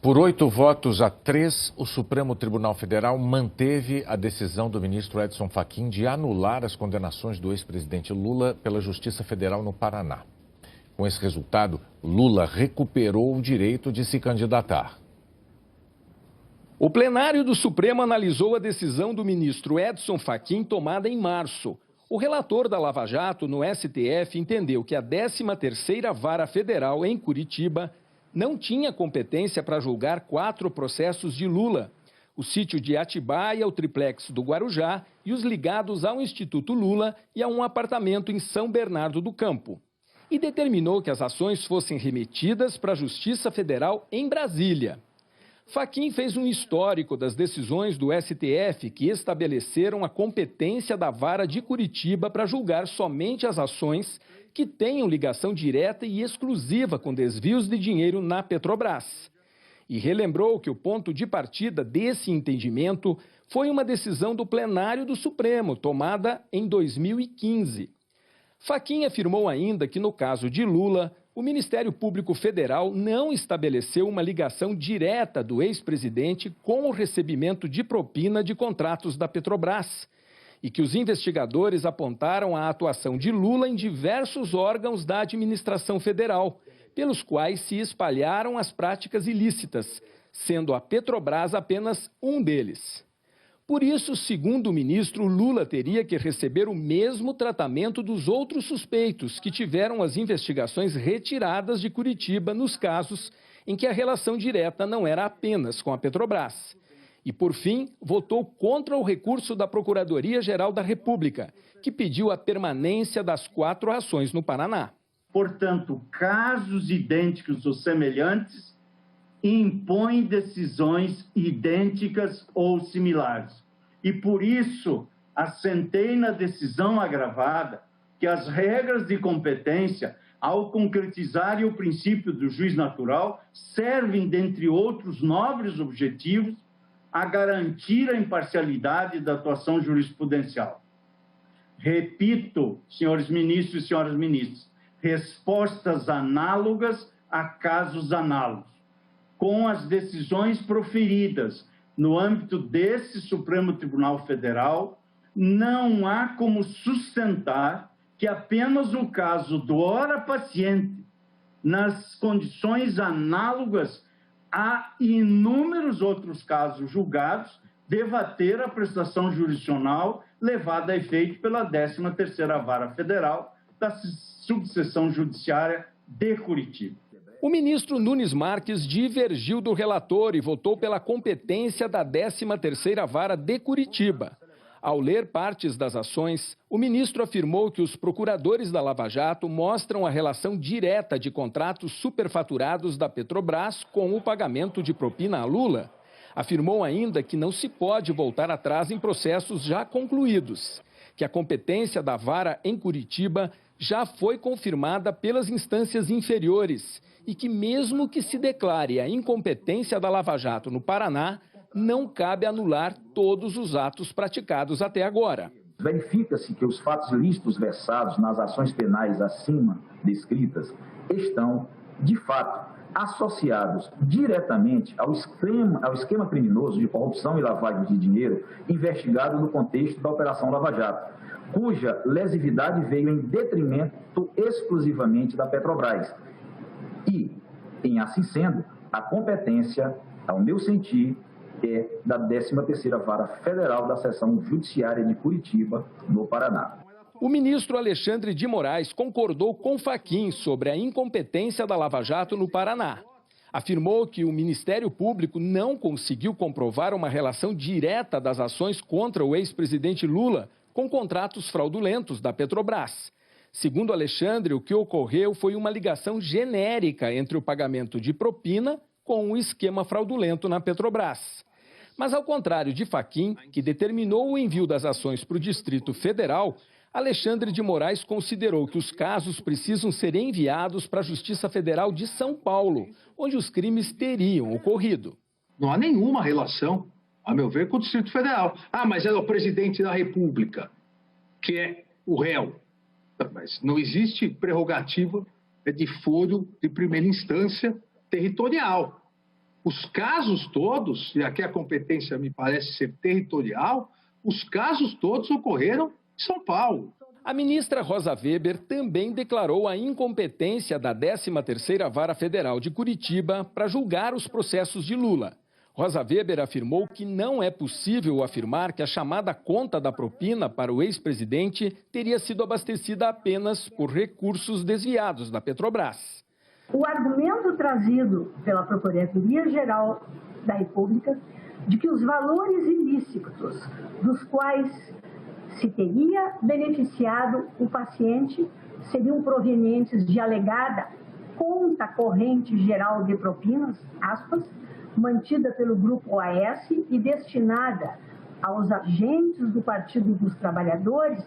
Por 8 votos a 3, o Supremo Tribunal Federal manteve a decisão do ministro Edson Fachin de anular as condenações do ex-presidente Lula pela Justiça Federal no Paraná. Com esse resultado, Lula recuperou o direito de se candidatar. O plenário do Supremo analisou a decisão do ministro Edson Fachin tomada em março. O relator da Lava Jato no STF entendeu que a 13ª Vara Federal em Curitiba não tinha competência para julgar 4 processos de Lula: o sítio de Atibaia, o triplex do Guarujá e os ligados ao Instituto Lula e a um apartamento em São Bernardo do Campo. E determinou que as ações fossem remetidas para a Justiça Federal em Brasília. Fachin fez um histórico das decisões do STF que estabeleceram a competência da Vara de Curitiba para julgar somente as ações que tenham ligação direta e exclusiva com desvios de dinheiro na Petrobras. E relembrou que o ponto de partida desse entendimento foi uma decisão do plenário do Supremo, tomada em 2015. Fachin afirmou ainda que, no caso de Lula, o Ministério Público Federal não estabeleceu uma ligação direta do ex-presidente com o recebimento de propina de contratos da Petrobras e que os investigadores apontaram a atuação de Lula em diversos órgãos da administração federal, pelos quais se espalharam as práticas ilícitas, sendo a Petrobras apenas um deles. Por isso, segundo o ministro, Lula teria que receber o mesmo tratamento dos outros suspeitos que tiveram as investigações retiradas de Curitiba nos casos em que a relação direta não era apenas com a Petrobras. E, por fim, votou contra o recurso da Procuradoria-Geral da República, que pediu a permanência das 4 ações no Paraná. Portanto, casos idênticos ou semelhantes impõem decisões idênticas ou similares. E, por isso, assentei na decisão agravada que as regras de competência, ao concretizarem o princípio do juiz natural, servem, dentre outros nobres objetivos, a garantir a imparcialidade da atuação jurisprudencial. Repito, senhores ministros e senhoras ministras, respostas análogas a casos análogos. Com as decisões proferidas no âmbito desse Supremo Tribunal Federal, não há como sustentar que apenas o caso do ora paciente, nas condições análogas a inúmeros outros casos julgados, deva ter a prestação jurisdicional levada a efeito pela 13ª Vara Federal da Subseção Judiciária de Curitiba. O ministro Nunes Marques divergiu do relator e votou pela competência da 13ª Vara de Curitiba. Ao ler partes das ações, o ministro afirmou que os procuradores da Lava Jato mostram a relação direta de contratos superfaturados da Petrobras com o pagamento de propina a Lula. Afirmou ainda que não se pode voltar atrás em processos já concluídos, que a competência da Vara em Curitiba já foi confirmada pelas instâncias inferiores e que, mesmo que se declare a incompetência da Lava Jato no Paraná, não cabe anular todos os atos praticados até agora. Verifica-se que os fatos ilícitos versados nas ações penais acima descritas estão, de fato, associados diretamente ao esquema criminoso de corrupção e lavagem de dinheiro investigado no contexto da Operação Lava Jato, cuja lesividade veio em detrimento exclusivamente da Petrobras. E, em assim sendo, a competência, ao meu sentir, é da 13ª Vara Federal da Seção Judiciária de Curitiba, no Paraná. O ministro Alexandre de Moraes concordou com Fachin sobre a incompetência da Lava Jato no Paraná. Afirmou que o Ministério Público não conseguiu comprovar uma relação direta das ações contra o ex-presidente Lula com contratos fraudulentos da Petrobras. Segundo Alexandre, o que ocorreu foi uma ligação genérica entre o pagamento de propina com o esquema fraudulento na Petrobras. Mas, ao contrário de Fachin, que determinou o envio das ações para o Distrito Federal, Alexandre de Moraes considerou que os casos precisam ser enviados para a Justiça Federal de São Paulo, onde os crimes teriam ocorrido. Não há nenhuma relação, a meu ver, com o Distrito Federal. Ah, mas é o presidente da República, que é o réu. Mas não existe prerrogativa de foro de primeira instância territorial. Os casos todos, e aqui a competência me parece ser territorial, os casos todos ocorreram em São Paulo. A ministra Rosa Weber também declarou a incompetência da 13ª Vara Federal de Curitiba para julgar os processos de Lula. Rosa Weber afirmou que não é possível afirmar que a chamada conta da propina para o ex-presidente teria sido abastecida apenas por recursos desviados da Petrobras. O argumento trazido pela Procuradoria-Geral da República de que os valores ilícitos dos quais se teria beneficiado o paciente seriam provenientes de alegada conta corrente geral de propinas, aspas, mantida pelo Grupo OAS e destinada aos agentes do Partido dos Trabalhadores,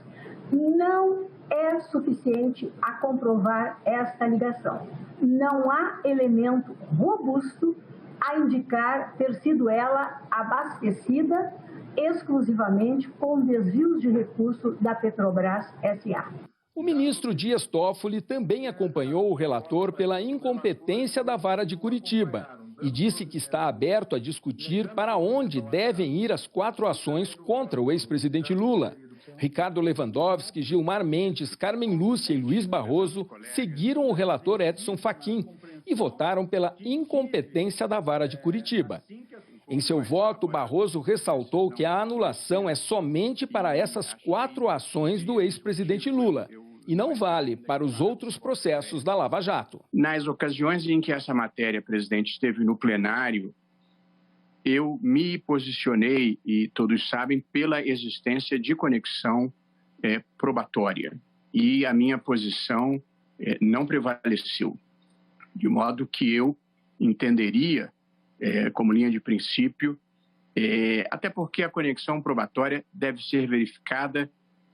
não é suficiente a comprovar esta ligação. Não há elemento robusto a indicar ter sido ela abastecida exclusivamente com desvios de recursos da Petrobras S.A. O ministro Dias Toffoli também acompanhou o relator pela incompetência da Vara de Curitiba e disse que está aberto a discutir para onde devem ir as 4 ações contra o ex-presidente Lula. Ricardo Lewandowski, Gilmar Mendes, Carmen Lúcia e Luiz Barroso seguiram o relator Edson Fachin e votaram pela incompetência da Vara de Curitiba. Em seu voto, Barroso ressaltou que a anulação é somente para essas 4 ações do ex-presidente Lula e não vale para os outros processos da Lava Jato. Nas ocasiões em que essa matéria, presidente, esteve no plenário, eu me posicionei, e todos sabem, pela existência de conexão probatória. E a minha posição não prevaleceu, de modo que eu entenderia, como linha de princípio, até porque a conexão probatória deve ser verificada,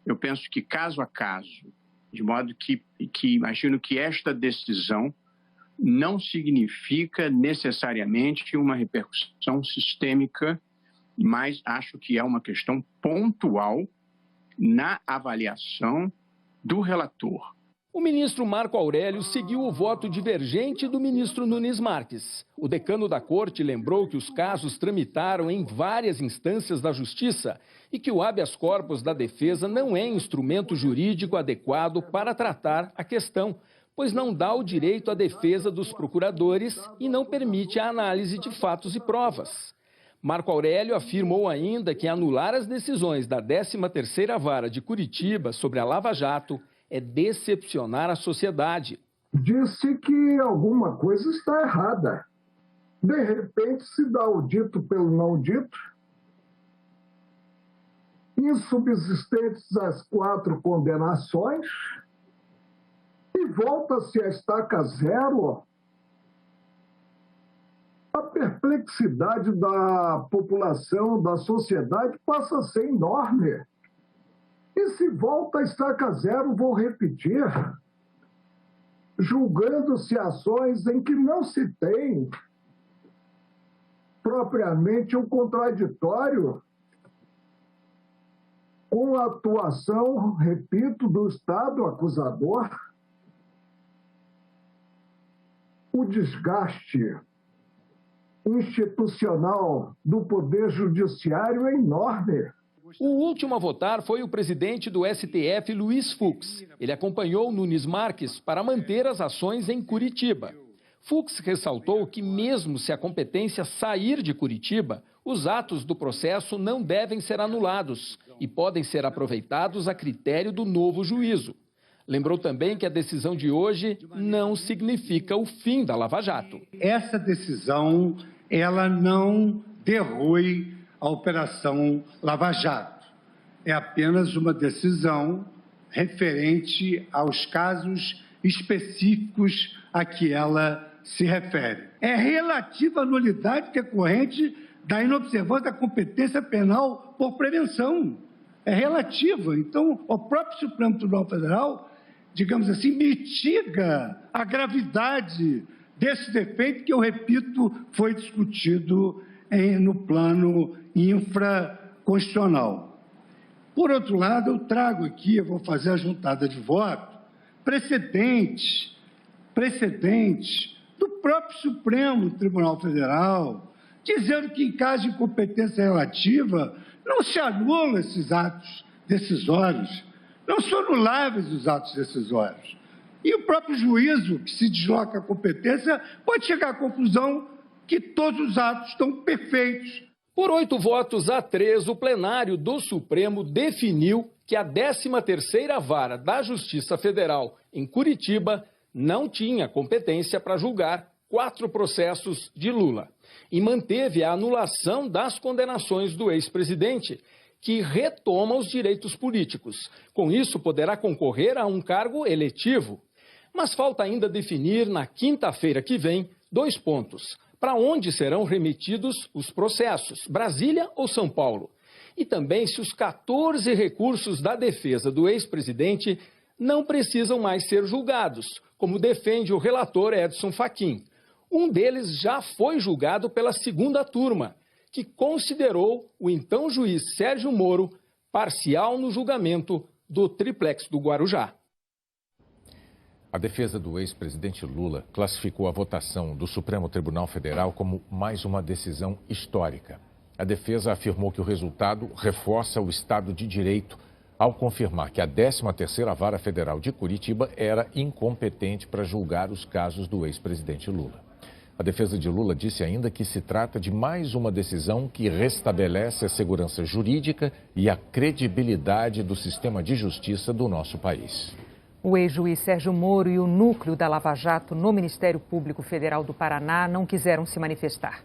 eu penso que caso a caso, de modo que imagino que esta decisão não significa necessariamente uma repercussão sistêmica, mas acho que é uma questão pontual na avaliação do relator. O ministro Marco Aurélio seguiu o voto divergente do ministro Nunes Marques. O decano da corte lembrou que os casos tramitaram em várias instâncias da justiça e que o habeas corpus da defesa não é instrumento jurídico adequado para tratar a questão, pois não dá o direito à defesa dos procuradores e não permite a análise de fatos e provas. Marco Aurélio afirmou ainda que anular as decisões da 13ª Vara de Curitiba sobre a Lava Jato é decepcionar a sociedade. Disse que alguma coisa está errada. De repente se dá o dito pelo não dito. Insubsistentes as 4 condenações e volta-se a estaca zero. A perplexidade da população, da sociedade, passa a ser enorme. E se volta a estaca zero, vou repetir, julgando-se ações em que não se tem propriamente um contraditório com a atuação, repito, do Estado acusador. O desgaste institucional do Poder Judiciário é enorme. O último a votar foi o presidente do STF, Luiz Fux. Ele acompanhou Nunes Marques para manter as ações em Curitiba. Fux ressaltou que, mesmo se a competência sair de Curitiba, os atos do processo não devem ser anulados e podem ser aproveitados a critério do novo juízo. Lembrou também que a decisão de hoje não significa o fim da Lava Jato. Essa decisão, ela não derrui a Operação Lava Jato. É apenas uma decisão referente aos casos específicos a que ela se refere. É relativa à nulidade decorrente da inobservância da competência penal por prevenção. É relativa. Então, o próprio Supremo Tribunal Federal, digamos assim, mitiga a gravidade desse defeito que, eu repito, foi discutido no plano infraconstitucional. Por outro lado, eu trago aqui, eu vou fazer a juntada de voto, precedentes do próprio Supremo Tribunal Federal, dizendo que em caso de incompetência relativa não se anula esses atos decisórios, não são anuláveis os atos decisórios. E o próprio juízo, que se desloca a competência, pode chegar à conclusão que todos os atos estão perfeitos. Por 8 votos a 3, o plenário do Supremo definiu que a 13ª Vara da Justiça Federal em Curitiba não tinha competência para julgar 4 processos de Lula e manteve a anulação das condenações do ex-presidente, que retoma os direitos políticos. Com isso, poderá concorrer a um cargo eletivo. Mas falta ainda definir, na quinta-feira que vem, 2 pontos. Para onde serão remetidos os processos, Brasília ou São Paulo? E também se os 14 recursos da defesa do ex-presidente não precisam mais ser julgados, como defende o relator Edson Fachin. Um deles já foi julgado pela 2ª turma, que considerou o então juiz Sérgio Moro parcial no julgamento do triplex do Guarujá. A defesa do ex-presidente Lula classificou a votação do Supremo Tribunal Federal como mais uma decisão histórica. A defesa afirmou que o resultado reforça o Estado de Direito ao confirmar que a 13ª Vara Federal de Curitiba era incompetente para julgar os casos do ex-presidente Lula. A defesa de Lula disse ainda que se trata de mais uma decisão que restabelece a segurança jurídica e a credibilidade do sistema de justiça do nosso país. O ex-juiz Sérgio Moro e o núcleo da Lava Jato no Ministério Público Federal do Paraná não quiseram se manifestar.